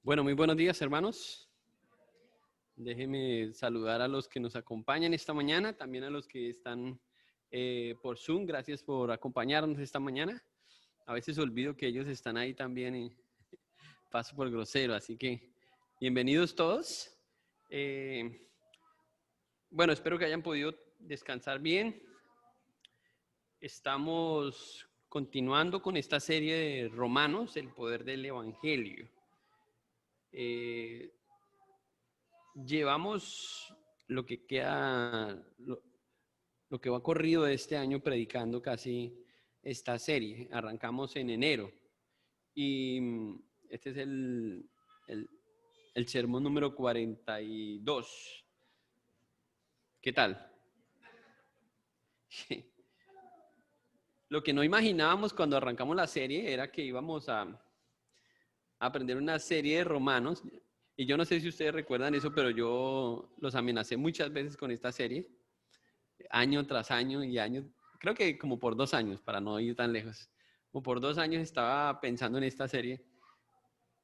Bueno, muy buenos días, hermanos. Déjenme saludar a los que nos acompañan esta mañana, también a los que están por Zoom. Gracias por acompañarnos esta mañana. A veces olvido que ellos están ahí también y paso por grosero, así que bienvenidos todos. Bueno, espero que hayan podido descansar bien. Estamos continuando con esta serie de Romanos, el poder del Evangelio. Llevamos lo que queda, lo que va corrido de este año predicando casi esta serie. Arrancamos en enero y este es el sermón número 42. ¿Qué tal? Lo que no imaginábamos cuando arrancamos la serie era que íbamos a aprender una serie de romanos. Y yo no sé si ustedes recuerdan eso, pero yo los amenacé muchas veces con esta serie, año tras año y año, creo que como por 2 años, para no ir tan lejos. Como por 2 años estaba pensando en esta serie.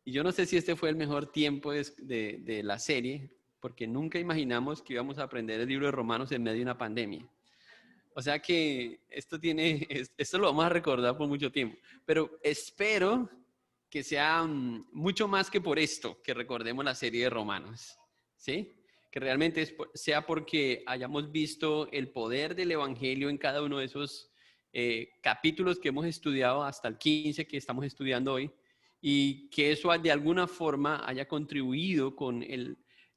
Y yo no sé si este fue el mejor tiempo de la serie, porque nunca imaginamos que íbamos a aprender el libro de Romanos en medio de una pandemia. O sea que esto lo vamos a recordar por mucho tiempo. Pero espero que sea mucho más que por esto que recordemos la serie de Romanos, ¿sí? Que realmente sea porque hayamos visto el poder del Evangelio en cada uno de esos capítulos que hemos estudiado hasta el 15 que estamos estudiando hoy, y que eso de alguna forma haya contribuido con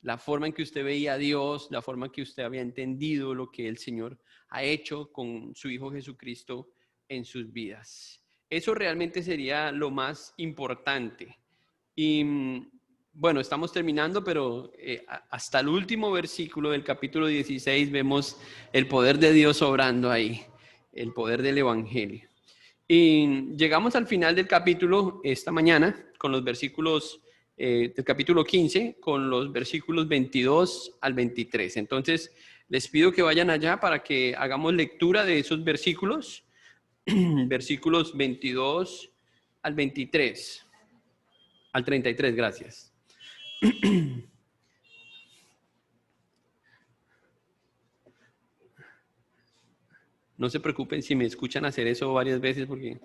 la forma en que usted veía a Dios, la forma en que usted había entendido lo que el Señor ha hecho con su Hijo Jesucristo en sus vidas. Eso realmente sería lo más importante. Y bueno, estamos terminando, pero hasta el último versículo del capítulo 16 vemos el poder de Dios obrando ahí, el poder del Evangelio. Y llegamos al final del capítulo esta mañana con los versículos del capítulo 15, con los versículos 22 al 23. Entonces, les pido que vayan allá para que hagamos lectura de esos versículos. Versículos 22 al 23, al 33, gracias. No se preocupen si me escuchan hacer eso varias veces porque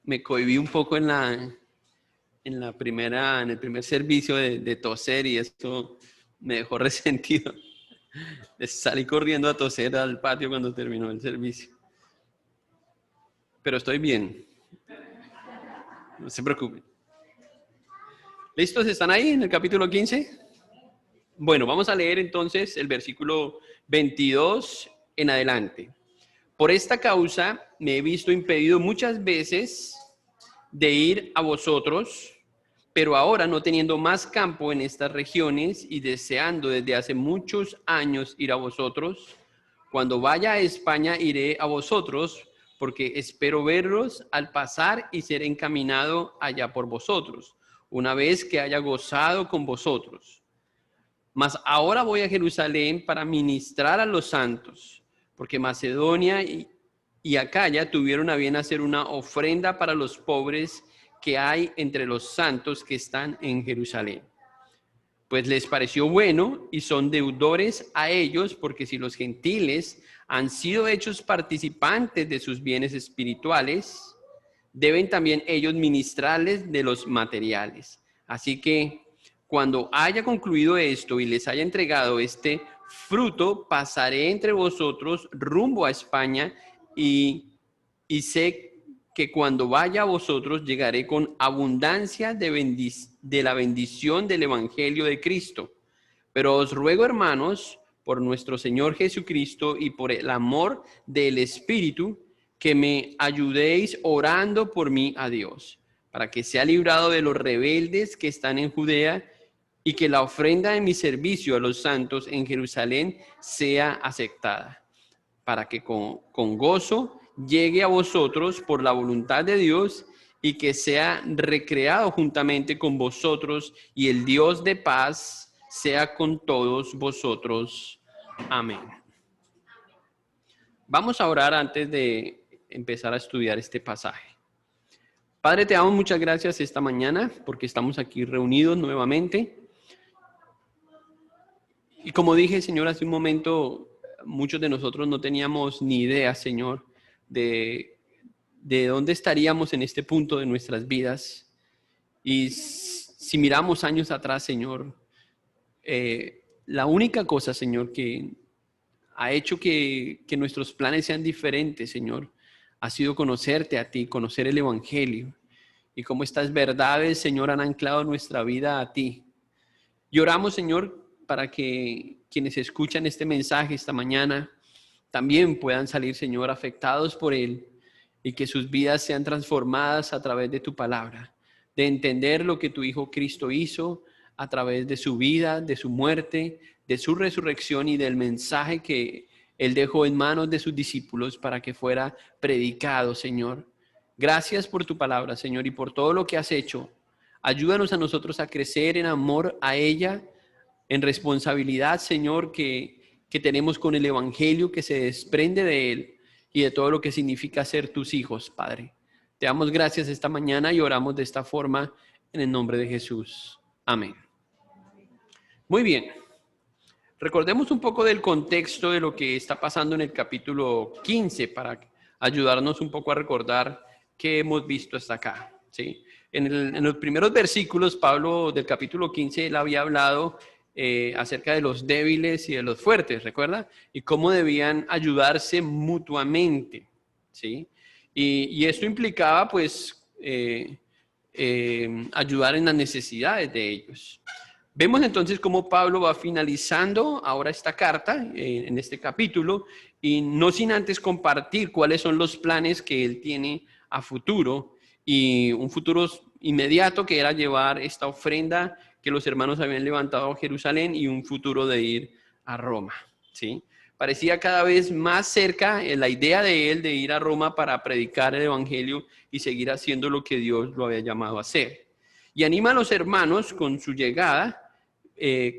me cohibí un poco en el primer servicio de toser y esto me dejó resentido. Salí corriendo a toser al patio cuando terminó el servicio. Pero estoy bien. No se preocupen. ¿Listos? ¿Están ahí en el capítulo 15? Bueno, vamos a leer entonces el versículo 22 en adelante. Por esta causa me he visto impedido muchas veces de ir a vosotros, pero ahora no teniendo más campo en estas regiones y deseando desde hace muchos años ir a vosotros, cuando vaya a España iré a vosotros, porque espero verlos al pasar y ser encaminado allá por vosotros, una vez que haya gozado con vosotros. Mas ahora voy a Jerusalén para ministrar a los santos, porque Macedonia y Acaya tuvieron a bien hacer una ofrenda para los pobres que hay entre los santos que están en Jerusalén. Pues les pareció bueno y son deudores a ellos, porque si los gentiles han sido hechos participantes de sus bienes espirituales, deben también ellos ministrarles de los materiales. Así que cuando haya concluido esto y les haya entregado este fruto, pasaré entre vosotros rumbo a España y sé que cuando vaya a vosotros llegaré con abundancia de la bendición del Evangelio de Cristo. Pero os ruego, hermanos, por nuestro Señor Jesucristo y por el amor del Espíritu, que me ayudéis orando por mí a Dios, para que sea librado de los rebeldes que están en Judea y que la ofrenda de mi servicio a los santos en Jerusalén sea aceptada, para que con gozo llegue a vosotros por la voluntad de Dios y que sea recreado juntamente con vosotros, y el Dios de paz sea con todos vosotros. Amén. Vamos a orar antes de empezar a estudiar este pasaje. Padre, te damos muchas gracias esta mañana porque estamos aquí reunidos nuevamente. Y como dije, Señor, hace un momento, muchos de nosotros no teníamos ni idea, Señor, de dónde estaríamos en este punto de nuestras vidas. Y si miramos años atrás, Señor, la única cosa, Señor, que ha hecho que nuestros planes sean diferentes, Señor, ha sido conocerte a ti, conocer el Evangelio. Y cómo estas verdades, Señor, han anclado nuestra vida a ti. Y oramos, Señor, para que quienes escuchan este mensaje esta mañana también puedan salir, Señor, afectados por él y que sus vidas sean transformadas a través de tu palabra, de entender lo que tu Hijo Cristo hizo a través de su vida, de su muerte, de su resurrección y del mensaje que él dejó en manos de sus discípulos para que fuera predicado, Señor. Gracias por tu palabra, Señor, y por todo lo que has hecho. Ayúdanos a nosotros a crecer en amor a ella, en responsabilidad, Señor, que tenemos con el Evangelio que se desprende de él y de todo lo que significa ser tus hijos, Padre. Te damos gracias esta mañana y oramos de esta forma en el nombre de Jesús. Amén. Muy bien. Recordemos un poco del contexto de lo que está pasando en el capítulo 15 para ayudarnos un poco a recordar qué hemos visto hasta acá, ¿sí? En los primeros versículos, Pablo del capítulo 15, él había hablado acerca de los débiles y de los fuertes, ¿recuerda? Y cómo debían ayudarse mutuamente, ¿sí? Y esto implicaba, pues, ayudar en las necesidades de ellos. Vemos entonces cómo Pablo va finalizando ahora esta carta en este capítulo y no sin antes compartir cuáles son los planes que él tiene a futuro y un futuro inmediato que era llevar esta ofrenda que los hermanos habían levantado a Jerusalén y un futuro de ir a Roma, ¿sí? Parecía cada vez más cerca la idea de él de ir a Roma para predicar el evangelio y seguir haciendo lo que Dios lo había llamado a hacer. Y anima a los hermanos con su llegada,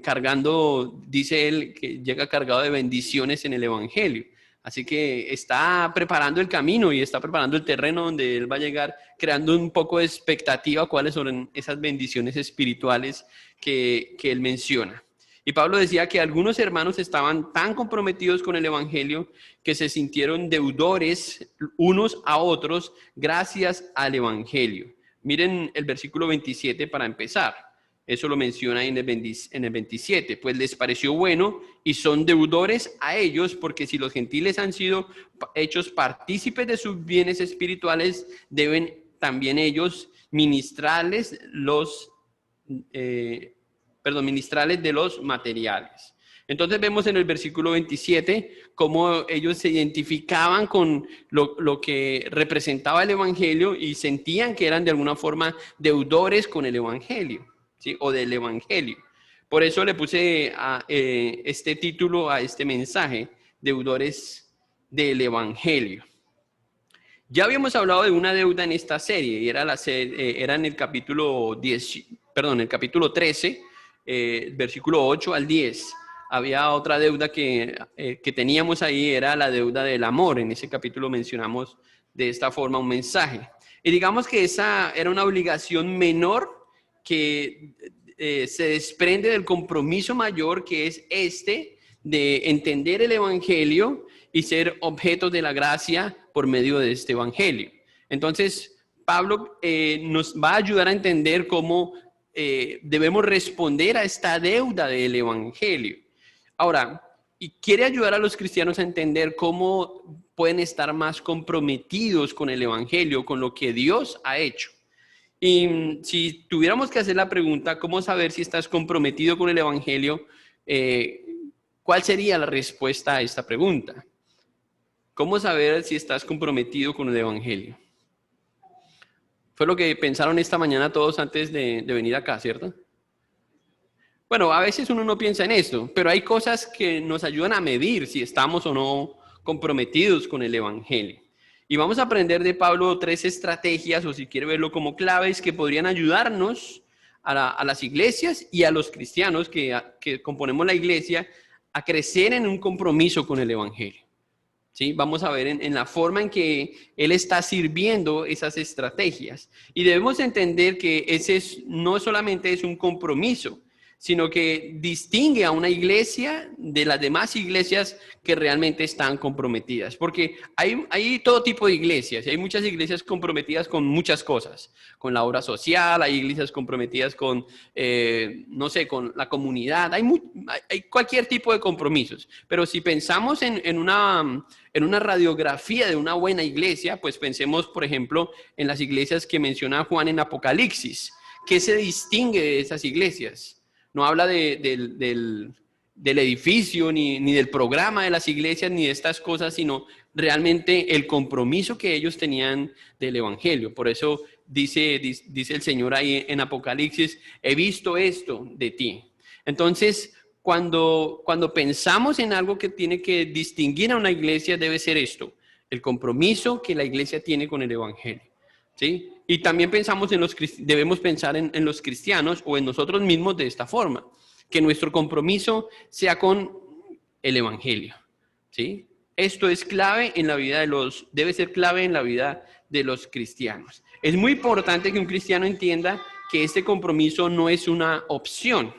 cargando, dice él, que llega cargado de bendiciones en el evangelio. Así que está preparando el camino y está preparando el terreno donde él va a llegar, creando un poco de expectativa cuáles son esas bendiciones espirituales que él menciona. Y Pablo decía que algunos hermanos estaban tan comprometidos con el evangelio que se sintieron deudores unos a otros gracias al evangelio. Miren el versículo 27 para empezar. Eso lo menciona en el 27. Pues les pareció bueno y son deudores a ellos, porque si los gentiles han sido hechos partícipes de sus bienes espirituales, deben también ellos ministrarles de los materiales. Entonces vemos en el versículo 27 cómo ellos se identificaban con lo que representaba el evangelio y sentían que eran de alguna forma deudores con el evangelio, ¿sí? O del evangelio. Por eso le puse este título a este mensaje, deudores del evangelio. Ya habíamos hablado de una deuda en esta serie y era en el capítulo 13, versículo 8 al 10. Había otra deuda que teníamos ahí, era la deuda del amor. En ese capítulo mencionamos de esta forma un mensaje. Y digamos que esa era una obligación menor que se desprende del compromiso mayor que es de entender el evangelio y ser objetos de la gracia por medio de este evangelio. Entonces, Pablo nos va a ayudar a entender cómo debemos responder a esta deuda del evangelio. Ahora, y quiere ayudar a los cristianos a entender cómo pueden estar más comprometidos con el evangelio, con lo que Dios ha hecho. Y si tuviéramos que hacer la pregunta, ¿cómo saber si estás comprometido con el evangelio? ¿Cuál sería la respuesta a esta pregunta? ¿Cómo saber si estás comprometido con el evangelio? Fue lo que pensaron esta mañana todos antes de venir acá, ¿cierto? Bueno, a veces uno no piensa en esto, pero hay cosas que nos ayudan a medir si estamos o no comprometidos con el evangelio. Y vamos a aprender de Pablo 3 estrategias, o si quiere verlo como claves, que podrían ayudarnos a las iglesias y a los cristianos que componemos la iglesia a crecer en un compromiso con el evangelio. ¿sí? Vamos a ver en la forma en que Él está sirviendo esas estrategias. Y debemos entender que no solamente es un compromiso, sino que distingue a una iglesia de las demás iglesias que realmente están comprometidas. Porque hay todo tipo de iglesias, y hay muchas iglesias comprometidas con muchas cosas, con la obra social, hay iglesias comprometidas con, no sé, con la comunidad, hay cualquier tipo de compromisos. Pero si pensamos en una radiografía de una buena iglesia, pues pensemos, por ejemplo, en las iglesias que menciona Juan en Apocalipsis. ¿Qué se distingue de esas iglesias? No habla del edificio, ni del programa de las iglesias, ni de estas cosas, sino realmente el compromiso que ellos tenían del evangelio. Por eso dice el Señor ahí en Apocalipsis, he visto esto de ti. Entonces, cuando pensamos en algo que tiene que distinguir a una iglesia, debe ser esto, el compromiso que la iglesia tiene con el evangelio. ¿Sí? Y también debemos pensar en los cristianos o en nosotros mismos de esta forma, que nuestro compromiso sea con el evangelio. ¿Sí? Esto es clave en la vida debe ser clave en la vida de los cristianos. Es muy importante que un cristiano entienda que este compromiso no es una opción,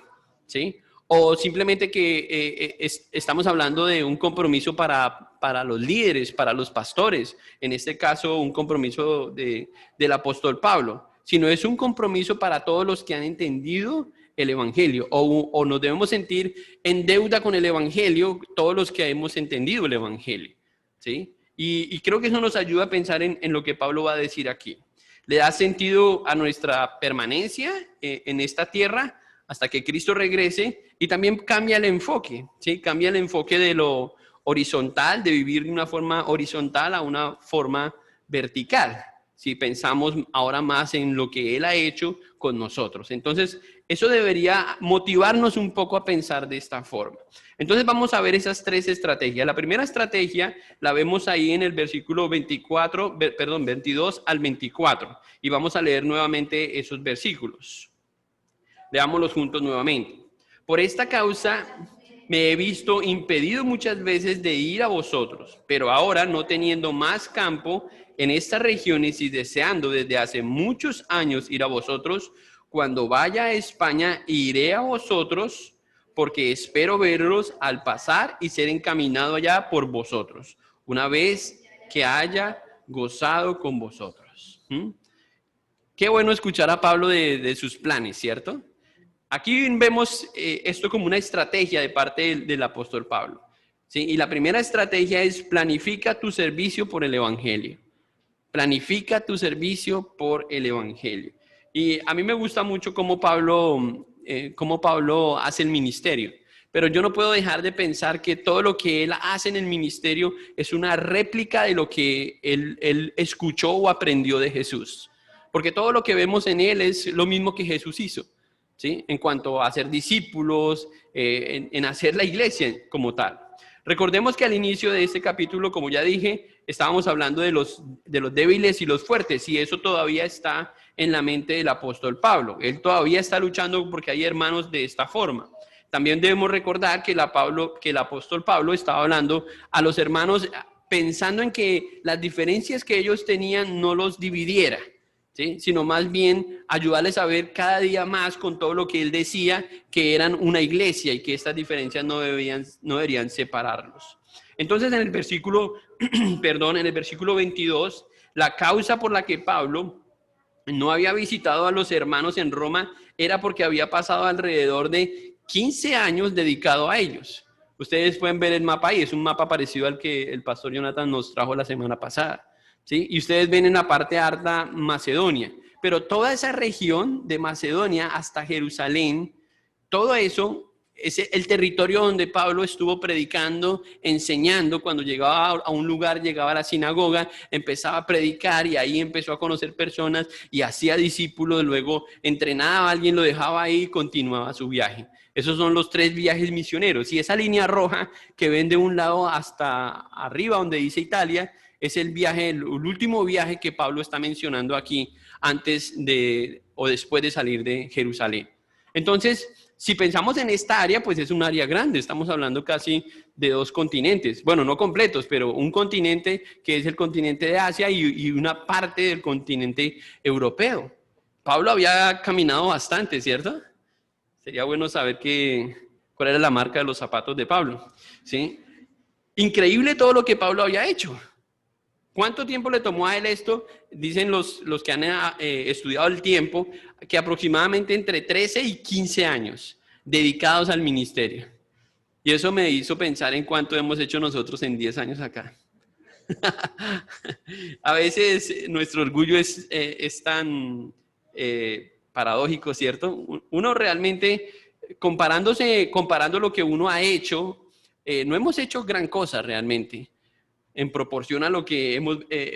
¿sí? O simplemente que estamos hablando de un compromiso para los líderes, para los pastores, en este caso un compromiso del apóstol Pablo, sino es un compromiso para todos los que han entendido el evangelio, o nos debemos sentir en deuda con el evangelio, todos los que hemos entendido el evangelio, ¿sí? Y creo que eso nos ayuda a pensar en lo que Pablo va a decir aquí. Le da sentido a nuestra permanencia en esta tierra hasta que Cristo regrese, y también cambia el enfoque, ¿sí? Cambia el enfoque de lo horizontal, de vivir de una forma horizontal a una forma vertical, si pensamos ahora más en lo que Él ha hecho con nosotros. Entonces, eso debería motivarnos un poco a pensar de esta forma. Entonces, vamos a ver esas tres estrategias. La primera estrategia la vemos ahí en el versículo 22 al 24, y vamos a leer nuevamente esos versículos. Leámoslos juntos nuevamente. Por esta causa me he visto impedido muchas veces de ir a vosotros, pero ahora, no teniendo más campo en estas regiones y deseando desde hace muchos años ir a vosotros, cuando vaya a España iré a vosotros, porque espero verlos al pasar y ser encaminado allá por vosotros, una vez que haya gozado con vosotros. Qué bueno escuchar a Pablo de sus planes, ¿cierto? Aquí vemos esto como una estrategia de parte del apóstol Pablo, ¿sí? Y la primera estrategia es: planifica tu servicio por el evangelio. Planifica tu servicio por el evangelio. Y a mí me gusta mucho cómo Pablo hace el ministerio. Pero yo no puedo dejar de pensar que todo lo que él hace en el ministerio es una réplica de lo que él escuchó o aprendió de Jesús. Porque todo lo que vemos en él es lo mismo que Jesús hizo, ¿sí? En cuanto a hacer discípulos, en hacer la iglesia como tal. Recordemos que al inicio de este capítulo, como ya dije, estábamos hablando de los débiles y los fuertes, y eso todavía está en la mente del apóstol Pablo. Él todavía está luchando porque hay hermanos de esta forma. También debemos recordar que el apóstol Pablo estaba hablando a los hermanos pensando en que las diferencias que ellos tenían no los dividiera, ¿sí? Sino más bien ayudarles a ver cada día más con todo lo que él decía, que eran una iglesia y que estas diferencias no deberían separarlos. Entonces en el versículo 22, la causa por la que Pablo no había visitado a los hermanos en Roma era porque había pasado alrededor de 15 años dedicado a ellos. Ustedes pueden ver el mapa ahí, es un mapa parecido al que el pastor Jonathan nos trajo la semana pasada, ¿sí? Y ustedes ven en la parte alta Macedonia, pero toda esa región de Macedonia hasta Jerusalén, todo eso es el territorio donde Pablo estuvo predicando, enseñando. Cuando llegaba a un lugar, llegaba a la sinagoga, empezaba a predicar, y ahí empezó a conocer personas y hacía discípulos. Luego entrenaba a alguien, lo dejaba ahí y continuaba su viaje. Esos son los 3 viajes misioneros, y esa línea roja que ven de un lado hasta arriba donde dice Italia es el último viaje que Pablo está mencionando aquí antes o después de salir de Jerusalén. Entonces, si pensamos en esta área, pues es un área grande. Estamos hablando casi de 2 continentes. Bueno, no completos, pero un continente que es el continente de Asia y una parte del continente europeo. Pablo había caminado bastante, ¿cierto? Sería bueno saber cuál era la marca de los zapatos de Pablo, ¿sí? Increíble todo lo que Pablo había hecho. ¿Cuánto tiempo le tomó a él esto? Dicen los que han estudiado el tiempo, que aproximadamente entre 13 y 15 años dedicados al ministerio. Y eso me hizo pensar en cuánto hemos hecho nosotros en 10 años acá. A veces nuestro orgullo es tan paradójico, ¿cierto? Uno realmente, comparando lo que uno ha hecho, no hemos hecho gran cosa realmente en proporción a lo que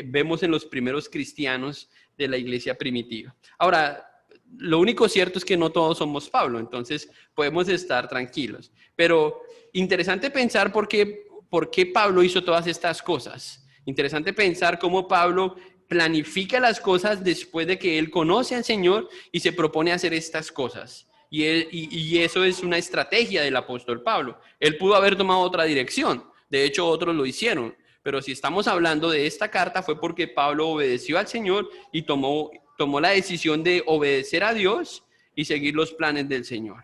vemos en los primeros cristianos de la iglesia primitiva. Ahora, lo único cierto es que no todos somos Pablo, entonces podemos estar tranquilos. Pero interesante pensar por qué Pablo hizo todas estas cosas. Interesante pensar cómo Pablo planifica las cosas después de que él conoce al Señor y se propone hacer estas cosas. Y eso es una estrategia del apóstol Pablo. Él pudo haber tomado otra dirección. De hecho, otros lo hicieron. Pero si estamos hablando de esta carta fue porque Pablo obedeció al Señor y tomó la decisión de obedecer a Dios y seguir los planes del Señor.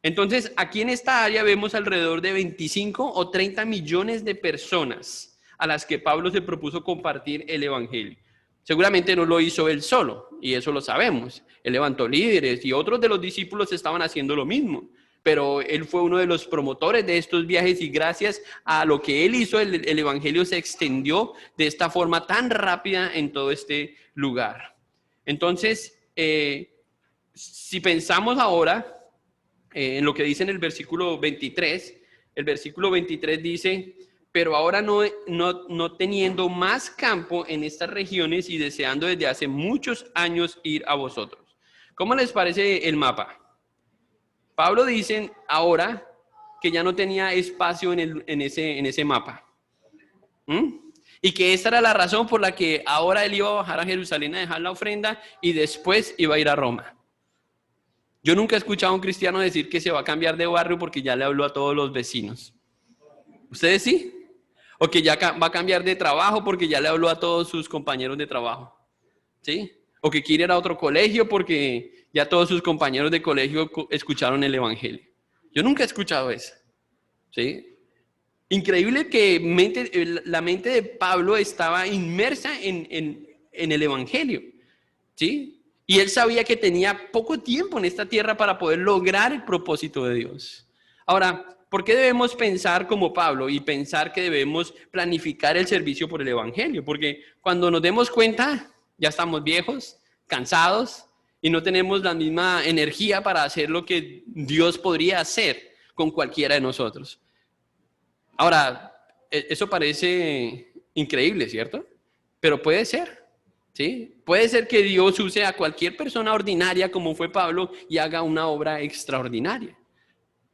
Entonces, aquí en esta área vemos alrededor de 25 o 30 millones de personas a las que Pablo se propuso compartir el evangelio. Seguramente no lo hizo él solo, y eso lo sabemos. Él levantó líderes y otros de los discípulos estaban haciendo lo mismo. Pero él fue uno de los promotores de estos viajes y gracias a lo que él hizo, el evangelio se extendió de esta forma tan rápida en todo este lugar. Entonces, si pensamos ahora en lo que dice en el versículo 23, el versículo 23 dice, pero ahora no teniendo más campo en estas regiones y deseando desde hace muchos años ir a vosotros. ¿Cómo les parece el mapa? Pablo dice ahora que ya no tenía espacio en ese mapa. Y que esta era la razón por la que ahora él iba a bajar a Jerusalén a dejar la ofrenda y después iba a ir a Roma. Yo nunca he escuchado a un cristiano decir que se va a cambiar de barrio porque ya le habló a todos los vecinos. ¿Ustedes sí? O que ya va a cambiar de trabajo porque ya le habló a todos sus compañeros de trabajo. ¿Sí? O que quiere ir a otro colegio porque ya todos sus compañeros de colegio escucharon el evangelio. Yo nunca he escuchado eso. ¿Sí? Increíble que la mente de Pablo estaba inmersa en el evangelio. ¿Sí? Y él sabía que tenía poco tiempo en esta tierra para poder lograr el propósito de Dios. Ahora, ¿por qué debemos pensar como Pablo y pensar que debemos planificar el servicio por el evangelio? Porque cuando nos demos cuenta, ya estamos viejos, cansados y no tenemos la misma energía para hacer lo que Dios podría hacer con cualquiera de nosotros. Ahora, eso parece increíble, ¿cierto? Pero puede ser, ¿sí? Puede ser que Dios use a cualquier persona ordinaria como fue Pablo y haga una obra extraordinaria.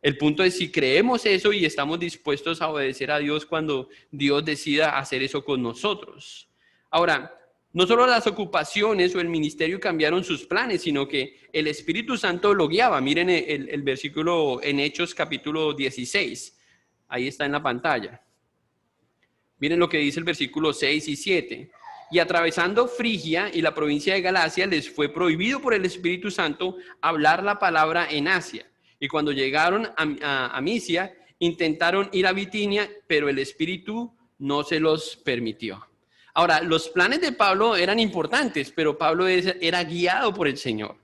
El punto es si creemos eso y estamos dispuestos a obedecer a Dios cuando Dios decida hacer eso con nosotros. Ahora, no solo las ocupaciones o el ministerio cambiaron sus planes, sino que el Espíritu Santo lo guiaba. Miren el versículo en Hechos capítulo 16. Ahí está en la pantalla. Miren lo que dice el versículo 6 y 7. Y atravesando Frigia y la provincia de Galacia, les fue prohibido por el Espíritu Santo hablar la palabra en Asia. Y cuando llegaron a Misia, intentaron ir a Bitinia, pero el Espíritu no se los permitió. Ahora, los planes de Pablo eran importantes, pero Pablo era guiado por el Señor,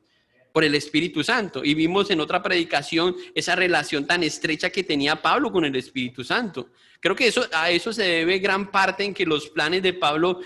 por el Espíritu Santo. Y vimos en otra predicación esa relación tan estrecha que tenía Pablo con el Espíritu Santo. Creo que a eso se debe gran parte en que los planes de Pablo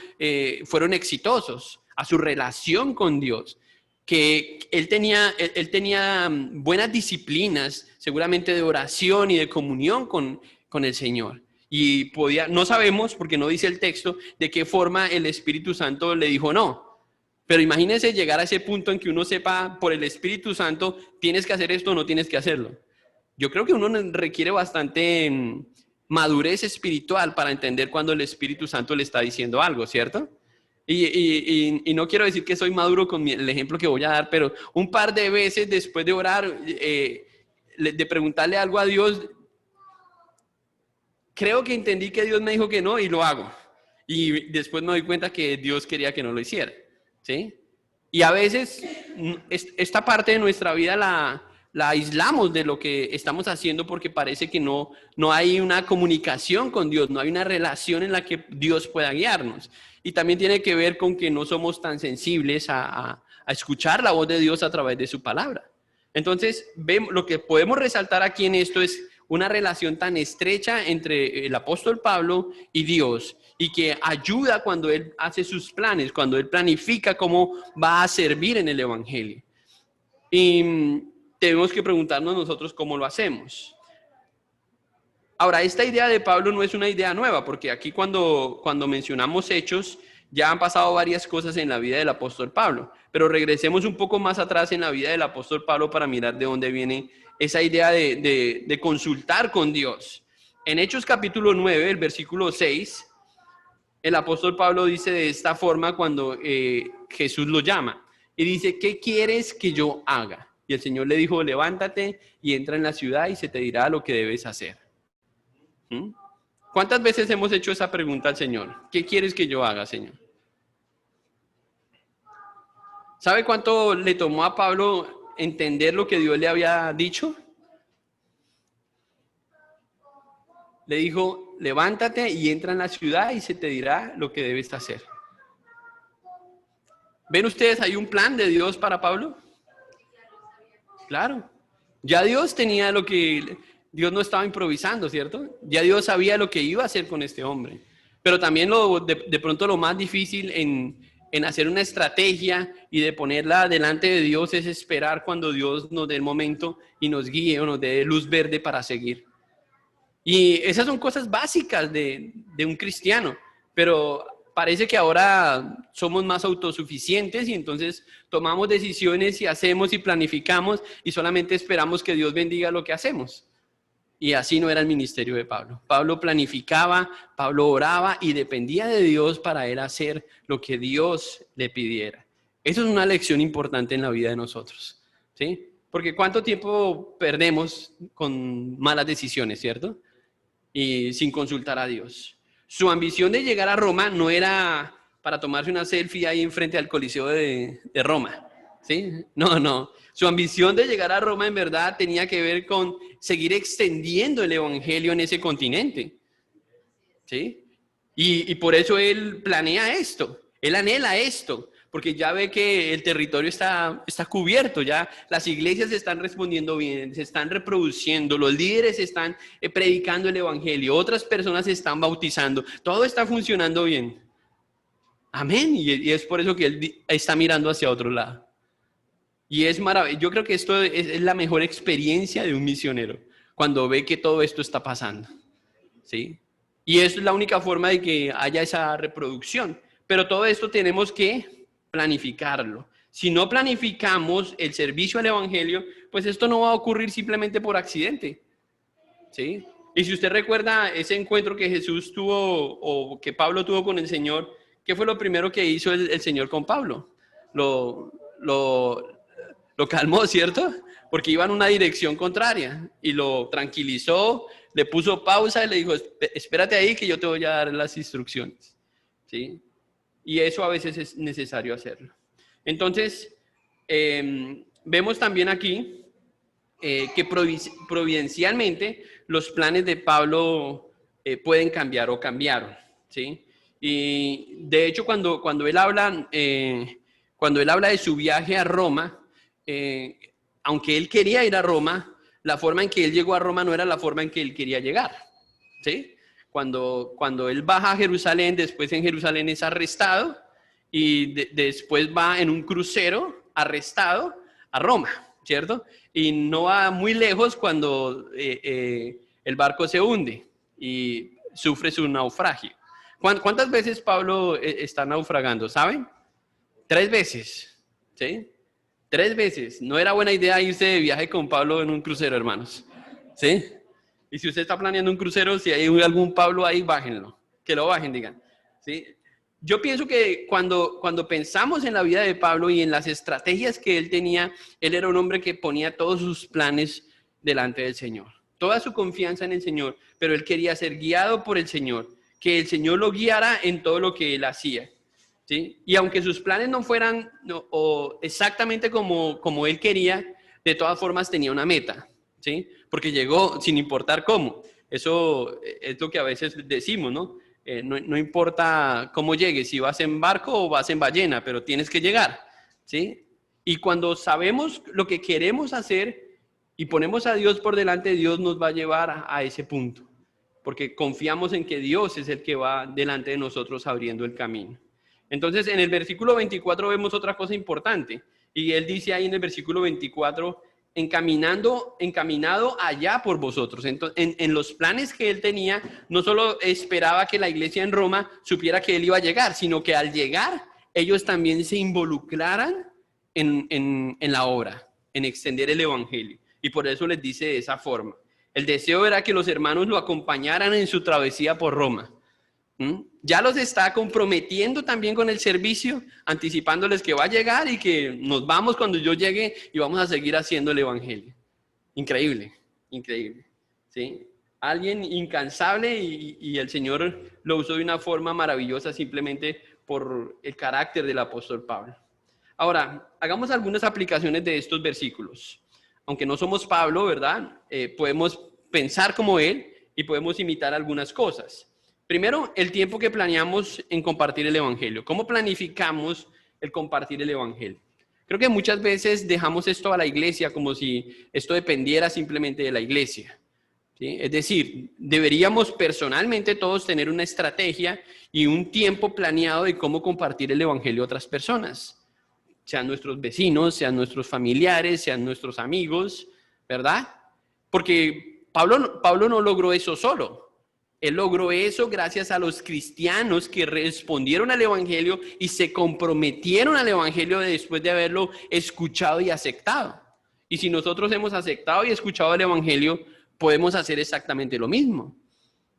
fueron exitosos, a su relación con Dios. Que él tenía buenas disciplinas, seguramente de oración y de comunión con el Señor. Y no sabemos, porque no dice el texto, de qué forma el Espíritu Santo le dijo no. Pero imagínense llegar a ese punto en que uno sepa por el Espíritu Santo, tienes que hacer esto o no tienes que hacerlo. Yo creo que uno requiere bastante madurez espiritual para entender cuando el Espíritu Santo le está diciendo algo, ¿cierto? Y no quiero decir que soy maduro con el ejemplo que voy a dar, pero un par de veces después de orar, de preguntarle algo a Dios, creo que entendí que Dios me dijo que no y lo hago. Y después me doy cuenta que Dios quería que no lo hiciera, ¿sí? Y a veces esta parte de nuestra vida la aislamos de lo que estamos haciendo porque parece que no hay una comunicación con Dios, no hay una relación en la que Dios pueda guiarnos. Y también tiene que ver con que no somos tan sensibles a escuchar la voz de Dios a través de su palabra. Entonces, lo que podemos resaltar aquí en esto es una relación tan estrecha entre el apóstol Pablo y Dios, y que ayuda cuando él hace sus planes, cuando él planifica cómo va a servir en el evangelio. Y tenemos que preguntarnos nosotros cómo lo hacemos. Ahora, esta idea de Pablo no es una idea nueva, porque aquí cuando mencionamos hechos, ya han pasado varias cosas en la vida del apóstol Pablo, pero regresemos un poco más atrás en la vida del apóstol Pablo para mirar de dónde viene esa idea de consultar con Dios. En Hechos capítulo 9, el versículo 6, el apóstol Pablo dice de esta forma cuando Jesús lo llama, y dice, ¿qué quieres que yo haga? Y el Señor le dijo, levántate y entra en la ciudad y se te dirá lo que debes hacer. ¿Cuántas veces hemos hecho esa pregunta al Señor? ¿Qué quieres que yo haga, Señor? ¿Sabe cuánto le tomó a Pablo entender lo que Dios le había dicho? Le dijo, levántate y entra en la ciudad y se te dirá lo que debes hacer. ¿Ven ustedes, hay un plan de Dios para Pablo? Claro. Ya Dios tenía lo que... Dios no estaba improvisando, ¿cierto? Ya Dios sabía lo que iba a hacer con este hombre. Pero también de pronto lo más difícil en hacer una estrategia y de ponerla delante de Dios es esperar cuando Dios nos dé el momento y nos guíe o nos dé luz verde para seguir. Y esas son cosas básicas de un cristiano, pero parece que ahora somos más autosuficientes y entonces tomamos decisiones y hacemos y planificamos y solamente esperamos que Dios bendiga lo que hacemos. Y así no era el ministerio de Pablo. Pablo planificaba, Pablo oraba y dependía de Dios para él hacer lo que Dios le pidiera. Eso es una lección importante en la vida de nosotros, ¿sí? Porque ¿cuánto tiempo perdemos con malas decisiones, cierto? Y sin consultar a Dios. Su ambición de llegar a Roma no era para tomarse una selfie ahí enfrente al Coliseo de Roma, ¿sí? No. Su ambición de llegar a Roma en verdad tenía que ver con seguir extendiendo el evangelio en ese continente, ¿sí? Y por eso él planea esto, él anhela esto, porque ya ve que el territorio está cubierto, ya las iglesias están respondiendo bien, se están reproduciendo, los líderes están predicando el evangelio, otras personas se están bautizando, todo está funcionando bien. Amén, y es por eso que él está mirando hacia otro lado. Y es maravilloso. Yo creo que esto es la mejor experiencia de un misionero, cuando ve que todo esto está pasando, ¿sí? Y es la única forma de que haya esa reproducción. Pero todo esto tenemos que planificarlo. Si no planificamos el servicio al evangelio, pues esto no va a ocurrir simplemente por accidente, ¿sí? Y si usted recuerda ese encuentro que Jesús tuvo o que Pablo tuvo con el Señor, ¿qué fue lo primero que hizo el Señor con Pablo? Lo calmó, ¿cierto? Porque iba en una dirección contraria y lo tranquilizó, le puso pausa y le dijo, espérate ahí que yo te voy a dar las instrucciones, ¿sí? Y eso a veces es necesario hacerlo. Entonces, vemos también aquí que providencialmente los planes de Pablo pueden cambiar o cambiaron, ¿sí? Y de hecho, cuando él habla de su viaje a Roma, aunque él quería ir a Roma, la forma en que él llegó a Roma no era la forma en que él quería llegar, ¿sí? Cuando él baja a Jerusalén, después en Jerusalén es arrestado y después va en un crucero arrestado a Roma, ¿cierto? Y no va muy lejos cuando el barco se hunde y sufre su naufragio. ¿Cuántas veces Pablo está naufragando? ¿Saben? 3 veces, ¿sí? 3 veces. No era buena idea irse de viaje con Pablo en un crucero, hermanos, ¿sí? Y si usted está planeando un crucero, si hay algún Pablo ahí, bájenlo. Que lo bajen, digan, ¿sí? yo pienso que cuando pensamos en la vida de Pablo y en las estrategias que él tenía, él era un hombre que ponía todos sus planes delante del Señor, toda su confianza en el Señor, pero él quería ser guiado por el Señor, que el Señor lo guiara en todo lo que él hacía, ¿sí? Y aunque sus planes no fueran o exactamente como él quería, de todas formas tenía una meta, ¿sí? Porque llegó sin importar cómo. Eso es lo que a veces decimos, ¿no? No importa cómo llegues, si vas en barco o vas en ballena, pero tienes que llegar, ¿sí? Y cuando sabemos lo que queremos hacer y ponemos a Dios por delante, Dios nos va a llevar a ese punto, porque confiamos en que Dios es el que va delante de nosotros abriendo el camino. Entonces, en el versículo 24 vemos otra cosa importante, y él dice ahí en el versículo 24, encaminado allá por vosotros. Entonces, en los planes que él tenía, no solo esperaba que la iglesia en Roma supiera que él iba a llegar, sino que al llegar, ellos también se involucraran en la obra, en extender el evangelio. Y por eso les dice de esa forma. El deseo era que los hermanos lo acompañaran en su travesía por Roma. Ya los está comprometiendo también con el servicio, anticipándoles que va a llegar y que nos vamos cuando yo llegue y vamos a seguir haciendo el evangelio. Increíble, increíble, ¿sí? Alguien incansable y el Señor lo usó de una forma maravillosa simplemente por el carácter del apóstol Pablo. Ahora, hagamos algunas aplicaciones de estos versículos. Aunque no somos Pablo, ¿verdad? Podemos pensar como él y podemos imitar algunas cosas. Primero, el tiempo que planeamos en compartir el evangelio. ¿Cómo planificamos el compartir el evangelio? Creo que muchas veces dejamos esto a la iglesia como si esto dependiera simplemente de la iglesia, ¿sí? Es decir, deberíamos personalmente todos tener una estrategia y un tiempo planeado de cómo compartir el evangelio a otras personas, sean nuestros vecinos, sean nuestros familiares, sean nuestros amigos, ¿verdad? Porque Pablo no logró eso solo. Él logró eso gracias a los cristianos que respondieron al evangelio y se comprometieron al evangelio después de haberlo escuchado y aceptado. Y si nosotros hemos aceptado y escuchado el evangelio, podemos hacer exactamente lo mismo,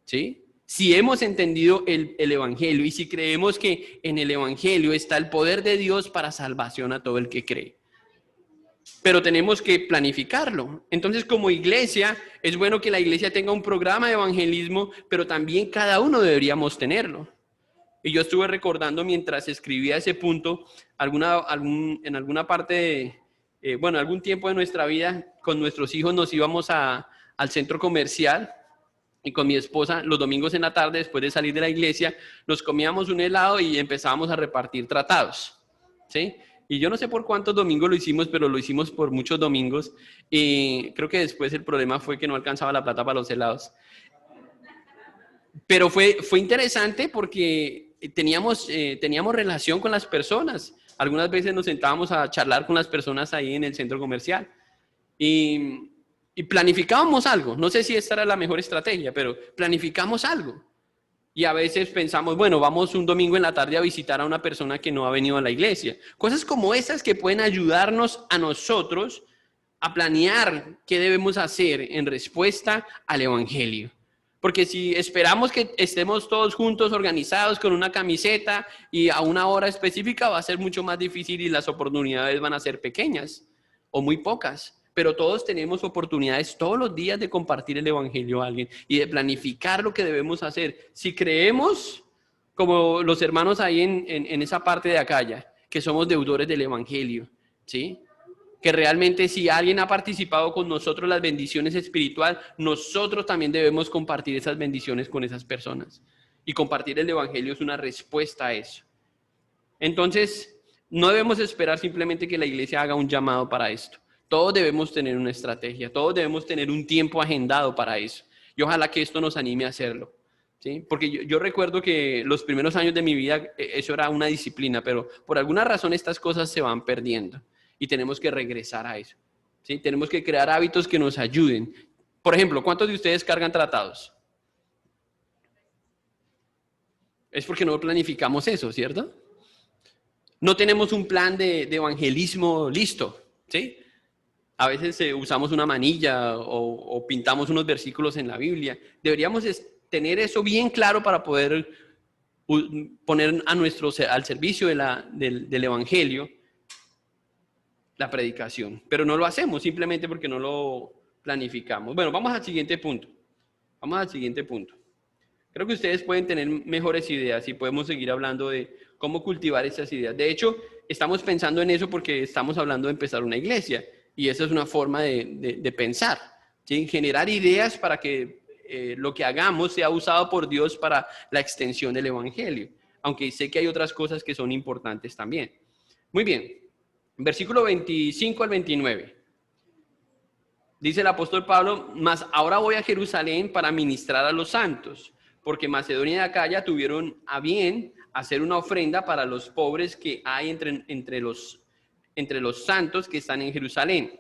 ¿sí? Si hemos entendido el evangelio y si creemos que en el evangelio está el poder de Dios para salvación a todo el que cree. Pero tenemos que planificarlo. Entonces, como iglesia, es bueno que la iglesia tenga un programa de evangelismo, pero también cada uno deberíamos tenerlo. Y yo estuve recordando mientras escribía ese punto, en alguna parte, algún tiempo de nuestra vida, con nuestros hijos nos íbamos al centro comercial y con mi esposa los domingos en la tarde, después de salir de la iglesia, nos comíamos un helado y empezábamos a repartir tratados, ¿sí? Y yo no sé por cuántos domingos lo hicimos, pero lo hicimos por muchos domingos. Y creo que después el problema fue que no alcanzaba la plata para los helados. Pero fue interesante porque teníamos relación con las personas. Algunas veces nos sentábamos a charlar con las personas ahí en el centro comercial. Y planificábamos algo. No sé si esta era la mejor estrategia, pero planificamos algo. Y a veces pensamos, bueno, vamos un domingo en la tarde a visitar a una persona que no ha venido a la iglesia. Cosas como esas que pueden ayudarnos a nosotros a planear qué debemos hacer en respuesta al evangelio. Porque si esperamos que estemos todos juntos, organizados, con una camiseta y a una hora específica, va a ser mucho más difícil y las oportunidades van a ser pequeñas o muy pocas. Pero todos tenemos oportunidades todos los días de compartir el evangelio a alguien y de planificar lo que debemos hacer. Si creemos, como los hermanos ahí en esa parte de acá ya, que somos deudores del evangelio, ¿sí? Que realmente si alguien ha participado con nosotros las bendiciones espirituales, nosotros también debemos compartir esas bendiciones con esas personas. Y compartir el evangelio es una respuesta a eso. Entonces, no debemos esperar simplemente que la iglesia haga un llamado para esto. Todos debemos tener una estrategia, todos debemos tener un tiempo agendado para eso. Y ojalá que esto nos anime a hacerlo, ¿sí? Porque yo recuerdo que los primeros años de mi vida eso era una disciplina, pero por alguna razón estas cosas se van perdiendo y tenemos que regresar a eso, ¿sí? Tenemos que crear hábitos que nos ayuden. Por ejemplo, ¿cuántos de ustedes cargan tratados? Es porque no planificamos eso, ¿cierto? No tenemos un plan de evangelismo listo, ¿sí? A veces usamos una manilla o pintamos unos versículos en la Biblia. Deberíamos tener eso bien claro para poder poner al servicio del Evangelio la predicación. Pero no lo hacemos simplemente porque no lo planificamos. Bueno, vamos al siguiente punto. Creo que ustedes pueden tener mejores ideas y podemos seguir hablando de cómo cultivar esas ideas. De hecho, estamos pensando en eso porque estamos hablando de empezar una iglesia y esa es una forma de pensar, ¿sí? Generar ideas para que lo que hagamos sea usado por Dios para la extensión del Evangelio, aunque sé que hay otras cosas que son importantes también. Muy bien, versículo 25 al 29. Dice el apóstol Pablo: mas ahora voy a Jerusalén para ministrar a los santos, porque Macedonia y Acaya tuvieron a bien hacer una ofrenda para los pobres que hay entre los santos que están en Jerusalén.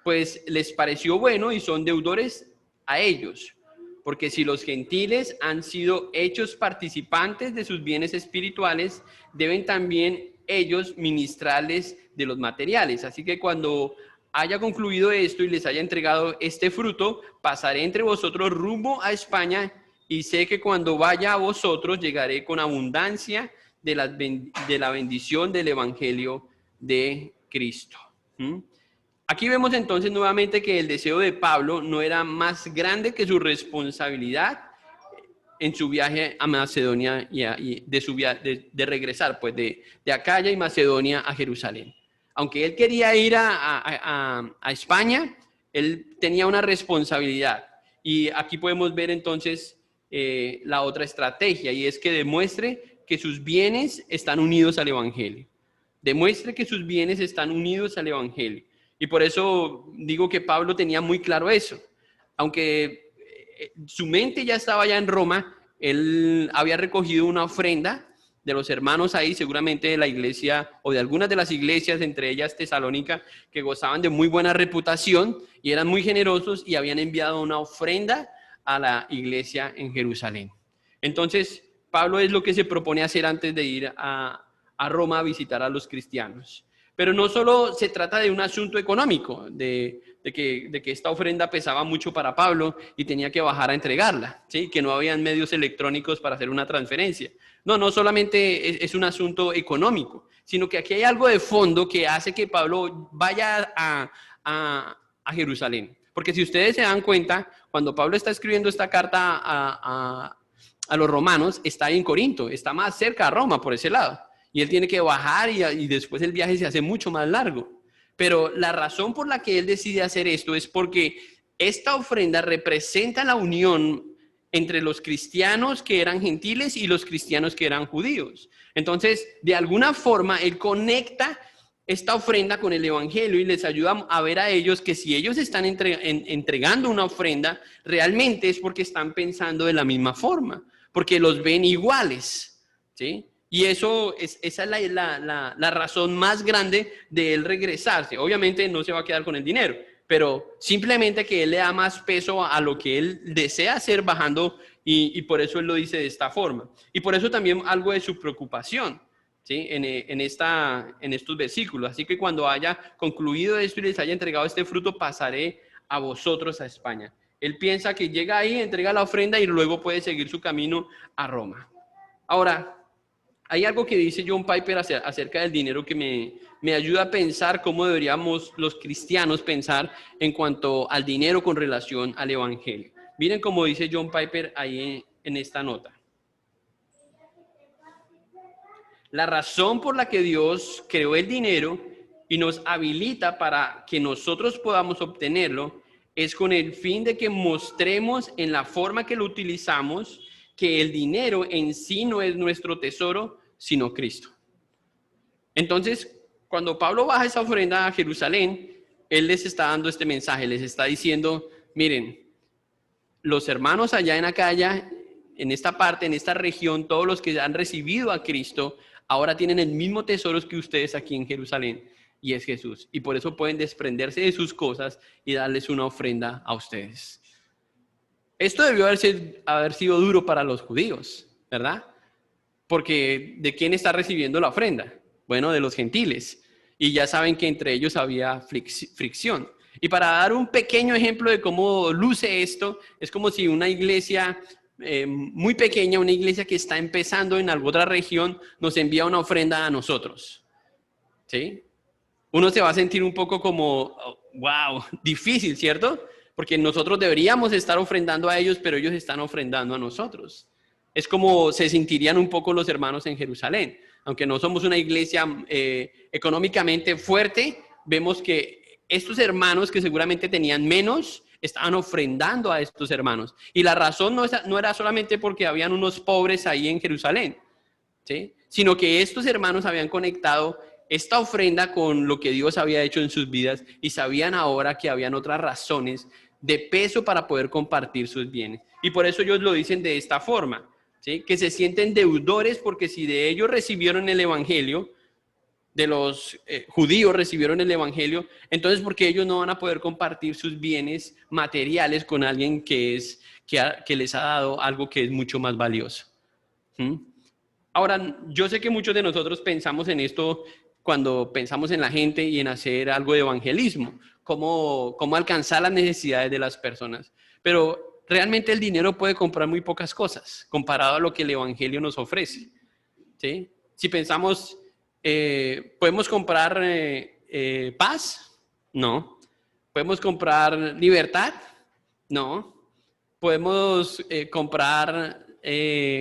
Pues les pareció bueno y son deudores a ellos, porque si los gentiles han sido hechos participantes de sus bienes espirituales, deben también ellos ministrarles de los materiales. Así que cuando haya concluido esto y les haya entregado este fruto, pasaré entre vosotros rumbo a España, y sé que cuando vaya a vosotros llegaré con abundancia de la bendición del Evangelio de Cristo. Aquí vemos entonces nuevamente que el deseo de Pablo no era más grande que su responsabilidad en su viaje a Macedonia y de regresar pues de Acaya y Macedonia a Jerusalén. Aunque él quería ir a España, él tenía una responsabilidad. Y aquí podemos ver entonces la otra estrategia, y es que demuestre que sus bienes están unidos al Evangelio. Demuestre que sus bienes están unidos al Evangelio. Y por eso digo que Pablo tenía muy claro eso. Aunque su mente ya estaba ya en Roma, él había recogido una ofrenda de los hermanos ahí, seguramente de la iglesia o de algunas de las iglesias, entre ellas Tesalónica, que gozaban de muy buena reputación y eran muy generosos y habían enviado una ofrenda a la iglesia en Jerusalén. Entonces, Pablo es lo que se propone hacer antes de ir a Roma a visitar a los cristianos. Pero no solo se trata de un asunto económico, de que esta ofrenda pesaba mucho para Pablo y tenía que bajar a entregarla, ¿sí? Que no habían medios electrónicos para hacer una transferencia. No solamente es un asunto económico, sino que aquí hay algo de fondo que hace que Pablo vaya a Jerusalén. Porque si ustedes se dan cuenta, cuando Pablo está escribiendo esta carta a los romanos, está ahí en Corinto, está más cerca a Roma por ese lado. Y él tiene que bajar y después el viaje se hace mucho más largo. Pero la razón por la que él decide hacer esto es porque esta ofrenda representa la unión entre los cristianos que eran gentiles y los cristianos que eran judíos. Entonces, de alguna forma, él conecta esta ofrenda con el Evangelio y les ayuda a ver a ellos que si ellos están entregando una ofrenda, realmente es porque están pensando de la misma forma, porque los ven iguales, ¿sí? Y esa es la razón más grande de él regresarse. Obviamente no se va a quedar con el dinero, pero simplemente que él le da más peso a lo que él desea hacer bajando, y por eso él lo dice de esta forma. Y por eso también algo de su preocupación, ¿sí? en estos versículos. Así que cuando haya concluido esto y les haya entregado este fruto, pasaré a vosotros a España. Él piensa que llega ahí, entrega la ofrenda y luego puede seguir su camino a Roma. Ahora, hay algo que dice John Piper acerca del dinero que me ayuda a pensar cómo deberíamos los cristianos pensar en cuanto al dinero con relación al Evangelio. Miren cómo dice John Piper ahí en esta nota. La razón por la que Dios creó el dinero y nos habilita para que nosotros podamos obtenerlo es con el fin de que mostremos en la forma que lo utilizamos que el dinero en sí no es nuestro tesoro, sino Cristo. Entonces, cuando Pablo baja esa ofrenda a Jerusalén, él les está dando este mensaje, les está diciendo: miren, los hermanos allá en Acaya, en esta parte, en esta región, todos los que han recibido a Cristo, ahora tienen el mismo tesoro que ustedes aquí en Jerusalén, y es Jesús. Y por eso pueden desprenderse de sus cosas y darles una ofrenda a ustedes. Esto debió haber sido duro para los judíos, ¿verdad? Porque ¿de quién está recibiendo la ofrenda? Bueno, de los gentiles. Y ya saben que entre ellos había fricción. Y para dar un pequeño ejemplo de cómo luce esto, es como si una iglesia muy pequeña, una iglesia que está empezando en alguna otra región, nos envía una ofrenda a nosotros. ¿Sí? Uno se va a sentir un poco como, wow, difícil, ¿cierto? Porque nosotros deberíamos estar ofrendando a ellos, pero ellos están ofrendando a nosotros. Es como se sentirían un poco los hermanos en Jerusalén. Aunque no somos una iglesia económicamente fuerte, vemos que estos hermanos que seguramente tenían menos, estaban ofrendando a estos hermanos. Y la razón no era solamente porque habían unos pobres ahí en Jerusalén, ¿sí? Sino que estos hermanos habían conectado esta ofrenda con lo que Dios había hecho en sus vidas y sabían ahora que habían otras razones de peso para poder compartir sus bienes. Y por eso ellos lo dicen de esta forma, ¿sí? Que se sienten deudores porque si de ellos recibieron el evangelio, de los judíos recibieron el evangelio, entonces ¿por qué ellos no van a poder compartir sus bienes materiales con alguien que les ha dado algo que es mucho más valioso? ¿Mm? Ahora, yo sé que muchos de nosotros pensamos en esto cuando pensamos en la gente y en hacer algo de evangelismo, cómo alcanzar las necesidades de las personas. Pero realmente el dinero puede comprar muy pocas cosas comparado a lo que el evangelio nos ofrece, ¿sí? Si pensamos, ¿podemos comprar paz? No. ¿Podemos comprar libertad? No. ¿Podemos comprar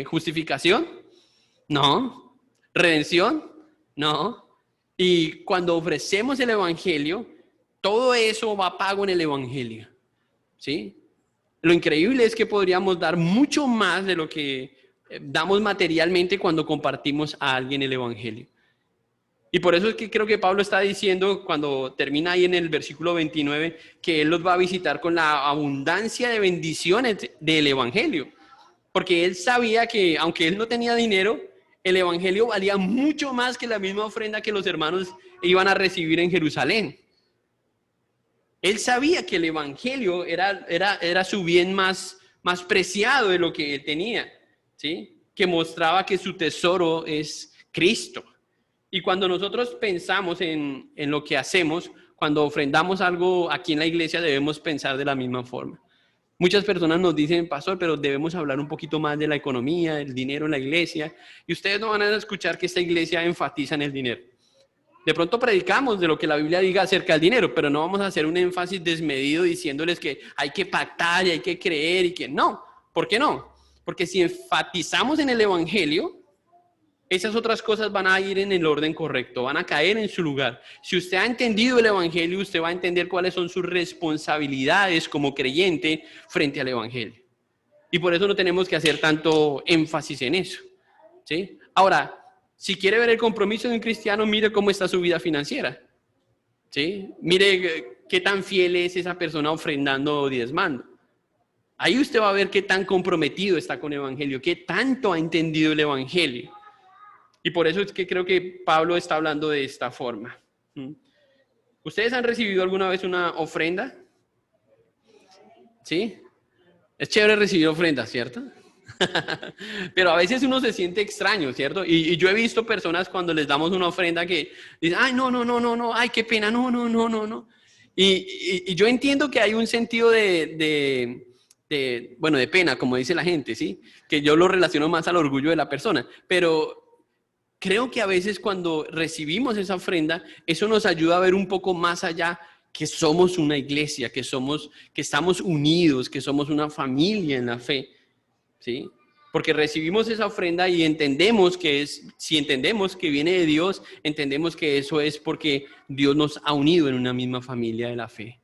justificación? No. ¿Redención? No. Y cuando ofrecemos el evangelio, todo eso va pago en el evangelio, ¿sí? Lo increíble es que podríamos dar mucho más de lo que damos materialmente cuando compartimos a alguien el evangelio. Y por eso es que creo que Pablo está diciendo, cuando termina ahí en el versículo 29, que él los va a visitar con la abundancia de bendiciones del evangelio. Porque él sabía que, aunque él no tenía dinero, el evangelio valía mucho más que la misma ofrenda que los hermanos iban a recibir en Jerusalén. Él sabía que el evangelio era su bien más preciado de lo que él tenía, ¿sí? Que mostraba que su tesoro es Cristo. Y cuando nosotros pensamos en lo que hacemos, cuando ofrendamos algo aquí en la iglesia, debemos pensar de la misma forma. Muchas personas nos dicen, pastor, pero debemos hablar un poquito más de la economía, del dinero en la iglesia. Y ustedes no van a escuchar que esta iglesia enfatiza en el dinero. De pronto predicamos de lo que la Biblia diga acerca del dinero, pero no vamos a hacer un énfasis desmedido diciéndoles que hay que pactar y hay que creer y que no. ¿Por qué no? Porque si enfatizamos en el evangelio, esas otras cosas van a ir en el orden correcto, van a caer en su lugar. Si usted ha entendido el evangelio, usted va a entender cuáles son sus responsabilidades como creyente frente al evangelio. Y por eso no tenemos que hacer tanto énfasis en eso, ¿sí? Ahora, si quiere ver el compromiso de un cristiano, mire cómo está su vida financiera, ¿sí? Mire qué tan fiel es esa persona ofrendando o diezmando. Ahí usted va a ver qué tan comprometido está con el evangelio, qué tanto ha entendido el evangelio. Y por eso es que creo que Pablo está hablando de esta forma. ¿Ustedes han recibido alguna vez una ofrenda? ¿Sí? Es chévere recibir ofrendas, ¿cierto? Pero a veces uno se siente extraño, ¿cierto? Y yo he visto personas cuando les damos una ofrenda que dicen, ay, no, ay, qué pena, no. Y yo entiendo que hay un sentido de pena, como dice la gente, ¿sí? Que yo lo relaciono más al orgullo de la persona, pero creo que a veces cuando recibimos esa ofrenda, eso nos ayuda a ver un poco más allá, que somos una iglesia, que estamos unidos, que somos una familia en la fe, ¿sí? Porque recibimos esa ofrenda y entendemos si entendemos que viene de Dios, entendemos que eso es porque Dios nos ha unido en una misma familia de la fe,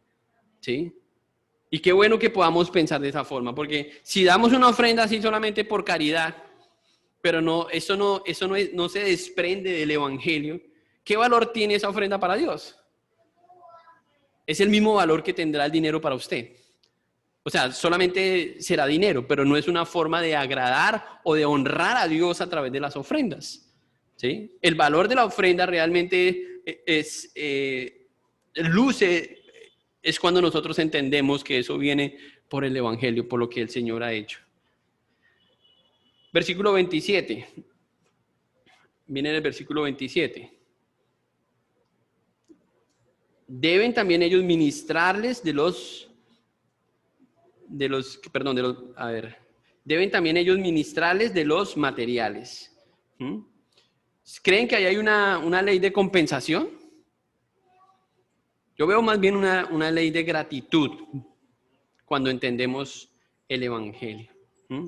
¿sí? Y qué bueno que podamos pensar de esa forma, porque si damos una ofrenda así solamente por caridad, pero eso no se desprende del evangelio, ¿qué valor tiene esa ofrenda para Dios? Es el mismo valor que tendrá el dinero para usted. O sea, solamente será dinero, pero no es una forma de agradar o de honrar a Dios a través de las ofrendas, ¿sí? El valor de la ofrenda realmente luce, es cuando nosotros entendemos que eso viene por el evangelio, por lo que el Señor ha hecho. Versículo 27. Viene en el versículo 27. Deben también ellos ministrarles deben también ellos ministrarles de los materiales. ¿Mm? ¿Creen que ahí hay una ley de compensación? Yo veo más bien una ley de gratitud cuando entendemos el Evangelio. ¿Mm?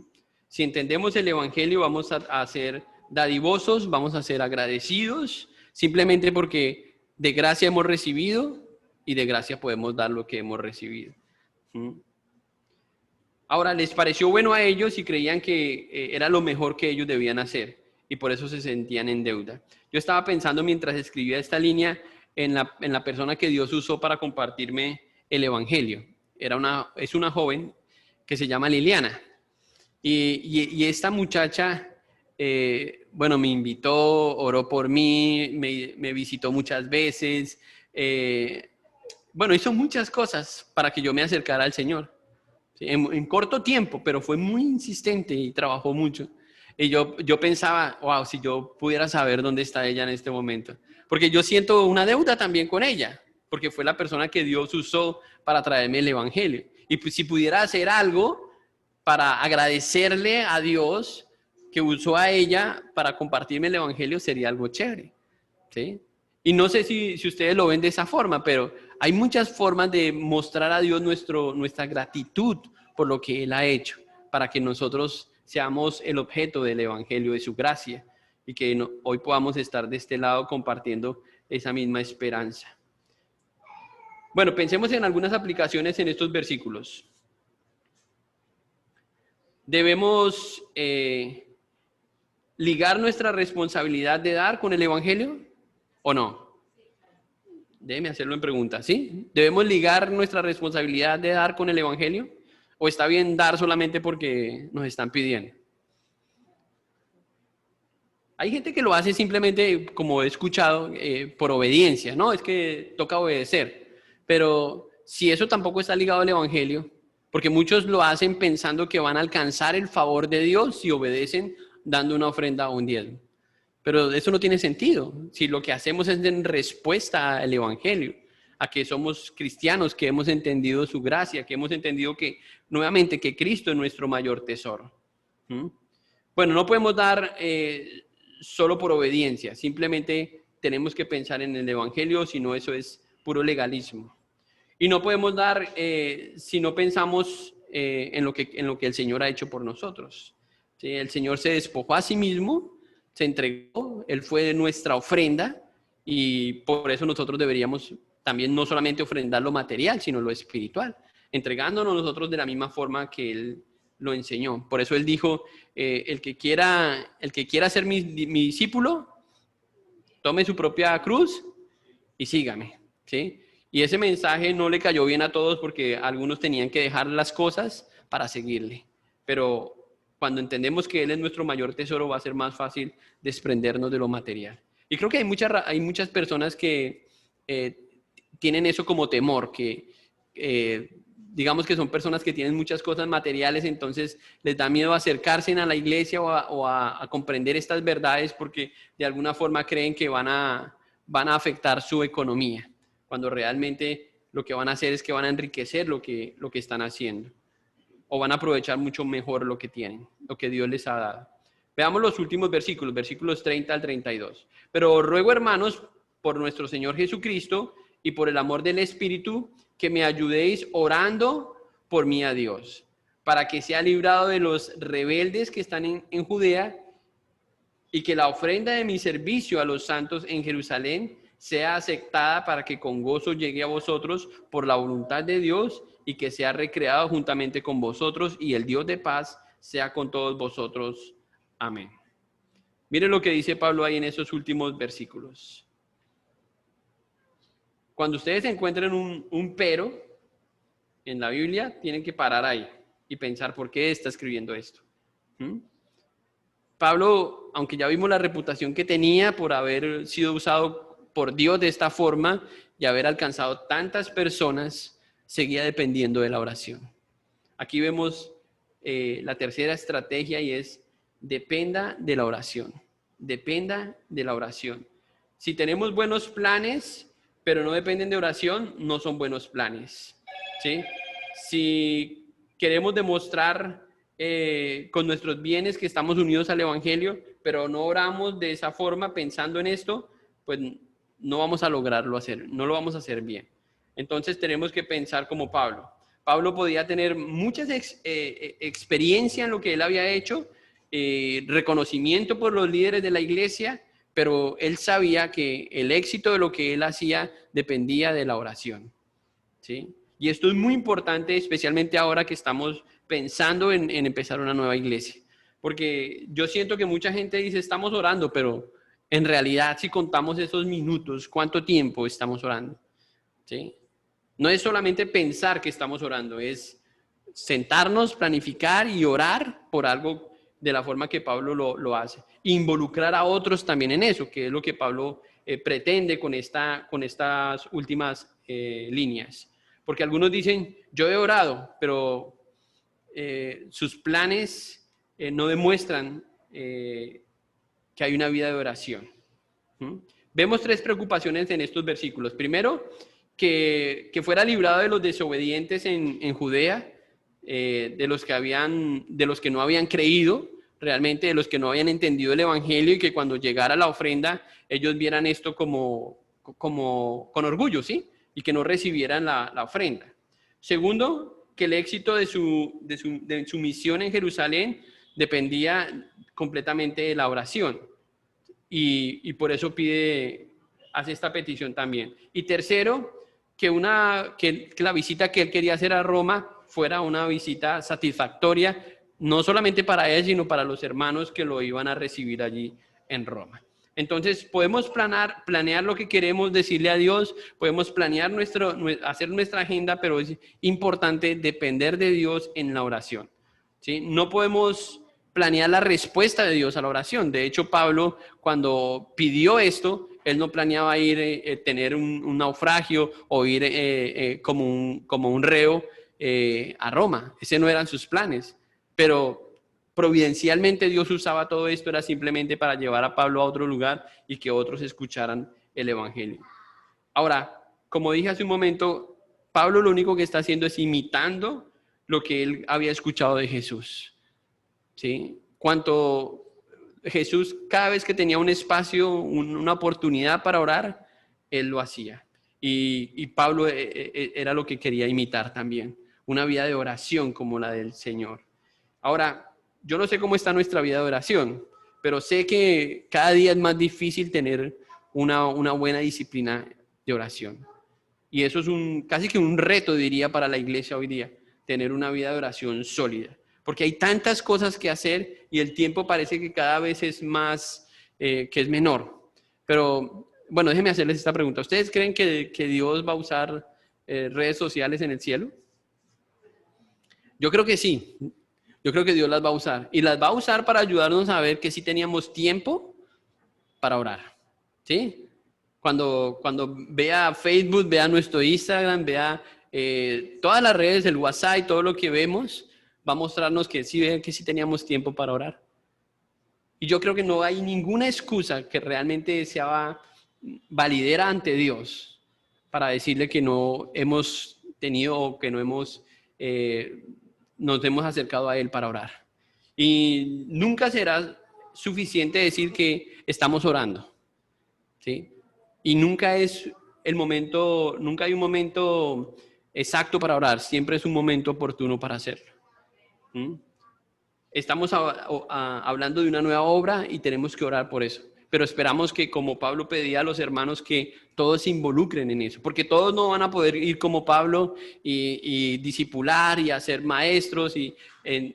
Si entendemos el Evangelio, vamos a ser dadivosos, vamos a ser agradecidos, simplemente porque de gracia hemos recibido y de gracia podemos dar lo que hemos recibido. ¿Mm? Ahora, les pareció bueno a ellos y creían que era lo mejor que ellos debían hacer y por eso se sentían en deuda. Yo estaba pensando mientras escribía esta línea en la persona que Dios usó para compartirme el Evangelio. Es una joven que se llama Liliana. Y esta muchacha, bueno, me invitó, oró por mí, me visitó muchas veces. Bueno, hizo muchas cosas para que yo me acercara al Señor. ¿Sí? En corto tiempo, pero fue muy insistente y trabajó mucho. Y yo pensaba, wow, si yo pudiera saber dónde está ella en este momento. Porque yo siento una deuda también con ella, porque fue la persona que Dios usó para traerme el Evangelio. Y pues, si pudiera hacer algo para agradecerle a Dios que usó a ella para compartirme el Evangelio, sería algo chévere. ¿Sí? Y no sé si ustedes lo ven de esa forma, pero hay muchas formas de mostrar a Dios nuestra gratitud por lo que Él ha hecho, para que nosotros seamos el objeto del Evangelio, de su gracia, y que hoy podamos estar de este lado compartiendo esa misma esperanza. Bueno, pensemos en algunas aplicaciones en estos versículos. ¿Debemos ligar nuestra responsabilidad de dar con el Evangelio o no? Déjeme hacerlo en pregunta, ¿sí? ¿Debemos ligar nuestra responsabilidad de dar con el Evangelio? ¿O está bien dar solamente porque nos están pidiendo? Hay gente que lo hace simplemente, como he escuchado, por obediencia, ¿no? Es que toca obedecer. Pero si eso tampoco está ligado al Evangelio, porque muchos lo hacen pensando que van a alcanzar el favor de Dios si obedecen dando una ofrenda o un diezmo. Pero eso no tiene sentido. Si lo que hacemos es en respuesta al Evangelio, a que somos cristianos, que hemos entendido su gracia, que hemos entendido que, nuevamente, que Cristo es nuestro mayor tesoro. ¿Mm? Bueno, no podemos dar solo por obediencia, simplemente tenemos que pensar en el Evangelio, si no eso es puro legalismo. Y no podemos dar si no pensamos en lo que el Señor ha hecho por nosotros. ¿Sí? El Señor se despojó a sí mismo, se entregó, Él fue nuestra ofrenda y por eso nosotros deberíamos también no solamente ofrendar lo material, sino lo espiritual, entregándonos nosotros de la misma forma que Él lo enseñó. Por eso Él dijo, el que quiera ser mi discípulo, tome su propia cruz y sígame, ¿sí? Y ese mensaje no le cayó bien a todos porque algunos tenían que dejar las cosas para seguirle. Pero cuando entendemos que Él es nuestro mayor tesoro, va a ser más fácil desprendernos de lo material. Y creo que hay muchas personas que tienen eso como temor, que digamos que son personas que tienen muchas cosas materiales, entonces les da miedo acercarse a la iglesia o a comprender estas verdades porque de alguna forma creen que van a afectar su economía, cuando realmente lo que van a hacer es que van a enriquecer lo que están haciendo o van a aprovechar mucho mejor lo que tienen, lo que Dios les ha dado. Veamos los últimos versículos, versículos 30 al 32. Pero os ruego, hermanos, por nuestro Señor Jesucristo y por el amor del Espíritu, que me ayudéis orando por mí a Dios, para que sea librado de los rebeldes que están en Judea y que la ofrenda de mi servicio a los santos en Jerusalén sea aceptada para que con gozo llegue a vosotros por la voluntad de Dios y que sea recreado juntamente con vosotros y el Dios de paz sea con todos vosotros. Amén. Miren lo que dice Pablo ahí en esos últimos versículos. Cuando ustedes encuentren un pero en la Biblia, tienen que parar ahí y pensar por qué está escribiendo esto. Pablo, aunque ya vimos la reputación que tenía por haber sido usado por Dios de esta forma y haber alcanzado tantas personas, seguía dependiendo de la oración. Aquí vemos la tercera estrategia y es dependa de la oración. Dependa de la oración. Si tenemos buenos planes, pero no dependen de oración, no son buenos planes. ¿Sí? Si queremos demostrar con nuestros bienes que estamos unidos al Evangelio, pero no oramos de esa forma pensando en esto, pues no vamos a lograrlo hacer, no lo vamos a hacer bien. Entonces tenemos que pensar como Pablo. Pablo podía tener mucha experiencia en lo que él había hecho, reconocimiento por los líderes de la iglesia, pero él sabía que el éxito de lo que él hacía dependía de la oración, ¿sí? Y esto es muy importante, especialmente ahora que estamos pensando en empezar una nueva iglesia. Porque yo siento que mucha gente dice, estamos orando, pero en realidad si contamos esos minutos, ¿cuánto tiempo estamos orando? ¿Sí? No es solamente pensar que estamos orando, es sentarnos, planificar y orar por algo de la forma que Pablo lo hace. Involucrar a otros también en eso, que es lo que Pablo pretende con estas últimas líneas. Porque algunos dicen, yo he orado, pero sus planes no demuestran que hay una vida de oración. Vemos tres preocupaciones en estos versículos. Primero, que fuera librado de los desobedientes en Judea, de los que no habían creído realmente, de los que no habían entendido el evangelio, y que cuando llegara la ofrenda ellos vieran esto como con orgullo, ¿sí? Y que no recibieran la ofrenda. Segundo, que el éxito de su misión en Jerusalén dependía completamente de la oración, y por eso hace esta petición también. Y tercero, que la visita que él quería hacer a Roma fuera una visita satisfactoria, no solamente para él, sino para los hermanos que lo iban a recibir allí en Roma. Entonces, podemos planear lo que queremos decirle a Dios, podemos planear hacer nuestra agenda, pero es importante depender de Dios en la oración, ¿sí? No podemos planear la respuesta de Dios a la oración. De hecho, Pablo, cuando pidió esto, él no planeaba tener un naufragio o ir como un reo a Roma. Ese no eran sus planes. Pero providencialmente Dios usaba todo esto, era simplemente para llevar a Pablo a otro lugar y que otros escucharan el evangelio. Ahora, como dije hace un momento, Pablo lo único que está haciendo es imitando lo que él había escuchado de Jesús, ¿sí? Cuanto Jesús, cada vez que tenía un espacio, una oportunidad para orar, él lo hacía. Y Pablo era lo que quería imitar también, una vida de oración como la del Señor. Ahora, yo no sé cómo está nuestra vida de oración, pero sé que cada día es más difícil tener una buena disciplina de oración. Y eso es casi que un reto, diría, para la iglesia hoy día, tener una vida de oración sólida. Porque hay tantas cosas que hacer y el tiempo parece que cada vez es más, que es menor. Pero, bueno, déjenme hacerles esta pregunta. ¿Ustedes creen que Dios va a usar redes sociales en el cielo? Yo creo que sí. Yo creo que Dios las va a usar. Y las va a usar para ayudarnos a ver que sí teníamos tiempo para orar. ¿Sí? Cuando vea Facebook, vea nuestro Instagram, vea todas las redes, el WhatsApp y todo lo que vemos, va a mostrarnos que sí teníamos tiempo para orar. Y yo creo que no hay ninguna excusa que realmente sea validera ante Dios para decirle que no hemos tenido o que no nos hemos acercado a Él para orar. Y nunca será suficiente decir que estamos orando, ¿sí? Y nunca es nunca hay un momento exacto para orar, siempre es un momento oportuno para hacerlo. Estamos hablando de una nueva obra y tenemos que orar por eso. Pero esperamos que, como Pablo pedía a los hermanos, que todos se involucren en eso, porque todos no van a poder ir como Pablo y discipular y hacer maestros,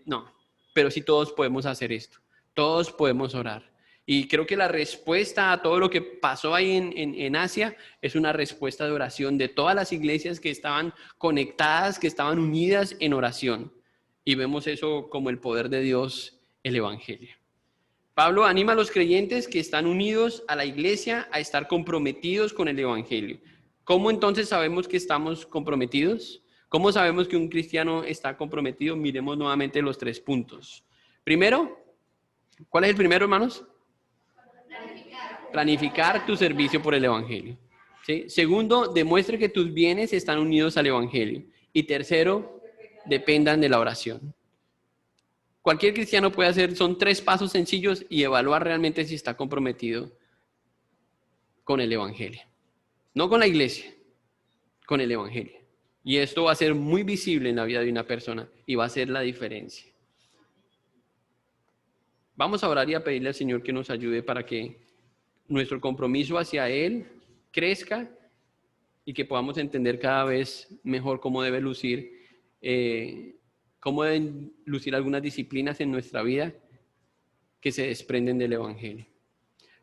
no, pero sí todos podemos hacer esto, todos podemos orar. Y creo que la respuesta a todo lo que pasó ahí en Asia es una respuesta de oración de todas las iglesias que estaban conectadas, que estaban unidas en oración. Y vemos eso como el poder de Dios, el evangelio. Pablo anima a los creyentes que están unidos a la iglesia a estar comprometidos con el evangelio. ¿Cómo entonces sabemos que estamos comprometidos? ¿Cómo sabemos que un cristiano está comprometido? Miremos nuevamente los 3 puntos. Primero, ¿cuál es el primero, hermanos? Planificar tu servicio por el evangelio. ¿Sí? Segundo, demuestre que tus bienes están unidos al evangelio. Y tercero, dependan de la oración. cualquier cristiano puede hacer, son 3 pasos sencillos y evaluar realmente si está comprometido con el evangelio. No con la iglesia, con el evangelio. Y esto va a ser muy visible en la vida de una persona y va a ser la diferencia. Vamos a orar y a pedirle al Señor que nos ayude para que nuestro compromiso hacia Él crezca y que podamos entender cada vez mejor cómo deben lucir algunas disciplinas en nuestra vida que se desprenden del evangelio.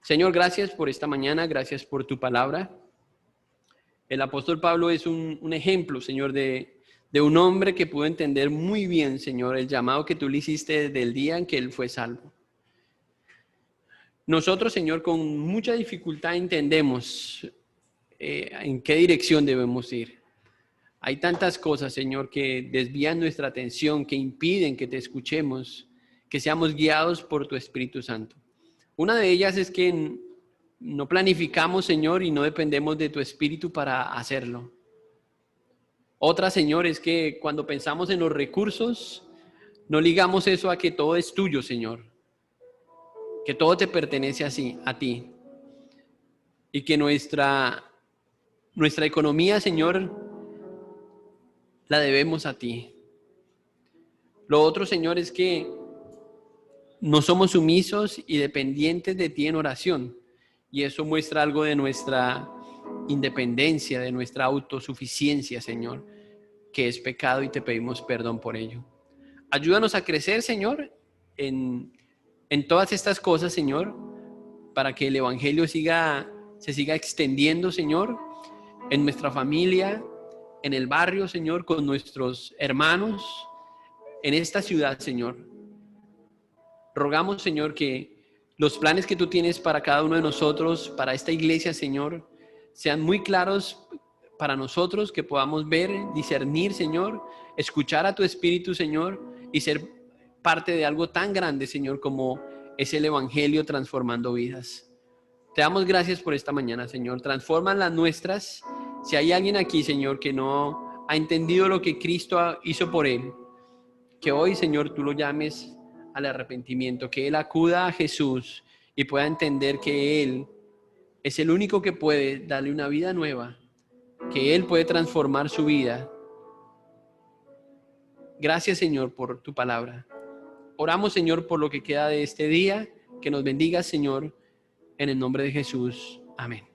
Señor, gracias por esta mañana, gracias por tu palabra. El apóstol Pablo es un ejemplo, Señor, de un hombre que pudo entender muy bien, Señor, el llamado que tú le hiciste desde el día en que él fue salvo. Nosotros, Señor, con mucha dificultad entendemos en qué dirección debemos ir. Hay tantas cosas, Señor, que desvían nuestra atención, que impiden que te escuchemos, que seamos guiados por tu Espíritu Santo. Una de ellas es que no planificamos, Señor, y no dependemos de tu Espíritu para hacerlo. Otra, Señor, es que cuando pensamos en los recursos, no ligamos eso a que todo es tuyo, Señor. Que todo te pertenece así, a ti. Y que nuestra economía, Señor, la debemos a ti. Lo otro, Señor, es que no somos sumisos y dependientes de ti en oración. Y eso muestra algo de nuestra independencia, de nuestra autosuficiencia, Señor, que es pecado y te pedimos perdón por ello. Ayúdanos a crecer, Señor, en todas estas cosas, Señor, para que el evangelio se siga extendiendo, Señor, en nuestra familia, en el barrio, Señor, con nuestros hermanos, en esta ciudad, Señor. Rogamos, Señor, que los planes que tú tienes para cada uno de nosotros, para esta iglesia, Señor, sean muy claros para nosotros, que podamos ver, discernir, Señor, escuchar a tu Espíritu, Señor, y ser parte de algo tan grande, Señor, como es el evangelio transformando vidas. Te damos gracias por esta mañana, Señor. Transforma las nuestras. Si hay alguien aquí, Señor, que no ha entendido lo que Cristo hizo por él, que hoy, Señor, tú lo llames al arrepentimiento, que él acuda a Jesús y pueda entender que él es el único que puede darle una vida nueva, que él puede transformar su vida. Gracias, Señor, por tu palabra. Oramos, Señor, por lo que queda de este día. Que nos bendiga, Señor, en el nombre de Jesús. Amén.